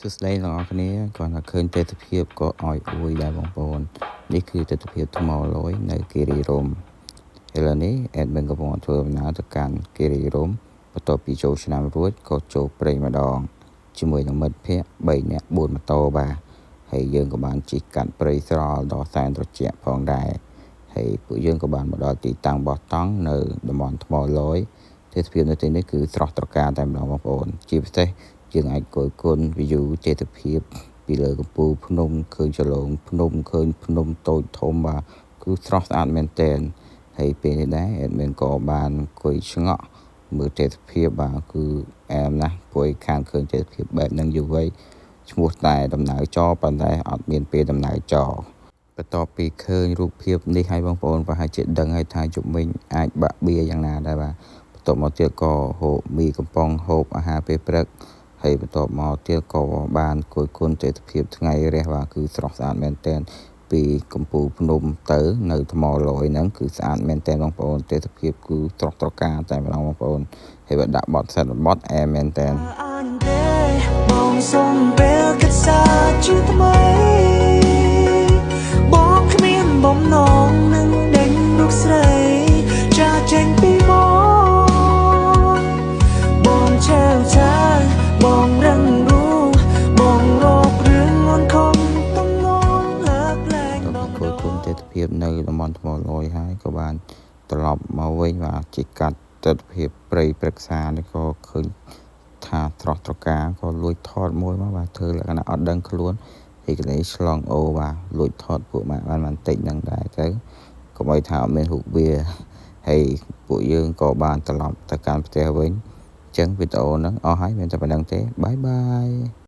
សួស្តីទាំងអស់គ្នាគាត់ថាឃើញទិដ្ឋភាពក៏អោយអួយដែរបងប្អូននេះគឺទិដ្ឋភាពថ្មលយនៅគិរីរម្យឥឡូវនេះអេដមិនកំពុងធ្វើដំណើរទៅកាន់គិរីរម្យបន្ទាប់ពីចូលឆ្នាំរួចក៏ចូលព្រៃម្ដងជាមួយនឹងមិត្តភ័ក្តិ3នាក់4ម៉ូតូបាទហើយយើងក៏បានជិះកាត់ព្រៃស្រល់ដ៏សែនត្រជាក់ផងដែរហើយពួកយើងក៏បានមកដល់ទីតាំងបោះតង់នៅតំបន់ថ្មលយទិដ្ឋភាពនៅទីនេះគឺស្រស់ត្រកាលតែម្ដងបងប្អូនជាពិសេសយើងអាចគយគន់ view ទិដ្ឋភាពពីលើកំពូលភ្នំឃើញចលងភ្នំឃើញភ្នំតូចធំបាទគឺស្រស់ស្អាតមែនទែនហើយពេលនេះដែរអេដមិនក៏បានគយឆ្ងក់មើលទិដ្ឋភាពបាទគឺអែមណាស់ព្រោះខាងឃើញទិដ្ឋភាពបែបហ្នឹងយូរហើយឈ្មោះតែដំណើរចប៉ុន្តែអត់មានពេលដំណើរចបន្ទាប់ពីឃើញរូបភាពនេះឲ្យបងប្អូនប្រហែលជាដឹងហើយថាជុំវិញអាចបាក់បៀយ៉ាងណាដែរបាទបន្ទាប់មកទៀតក៏ហូបមីកំប៉ុងហូបអាហារពេលព្រឹកហើយបន្ទាប់មកទៀតក៏បានគយគន់ទិដ្ឋភាពថ្ងៃរះបាទគឺស្រស់ស្អាតមែនទែនពីកំពូលភ្នំទៅនៅថ្មលយហ្នឹងគឺស្អាតមែនទែនបងប្អូនទិដ្ឋភាពគឺស្រស់ត្រកាលតែម្ដងបងប្អូនហើយបើដាក់បទសិនបទអែមែនទែនបងសុំពេលគិតសាជាថ្មីបងគ្មានបំណងនឹងដេញរូបស្រីចាចេញពីបងឆាវឆាយបងរឹងរូបងរករឿងងន់ខំតំណងលើកលែងបងគយគន់ទិដ្ឋភាពនៅតំបន់ថ្មលយហើយក៏បានត្រឡប់មកវិញបាទជិះកាត់ទិដ្ឋភាពព្រៃព្រឹក្សានេះក៏ឃើញថាស្រស់ត្រកាលក៏លួចថតមួយមកបាទធ្វើលក្ខណៈអត់ដឹងខ្លួនឯកលេឆ្លងអូបាទលួចថតពួកម៉ាក់បានបន្តិចហ្នឹងដែរទៅកុំឲ្យថាអត់មានរូបវាហើយពួកយើងក៏បានត្រឡប់ទៅកាន់ផ្ទះវិញអញ្ចឹងវីដេអូហ្នឹងអស់ហើយមានតែប៉ុណ្្នឹងទេបាយបាយ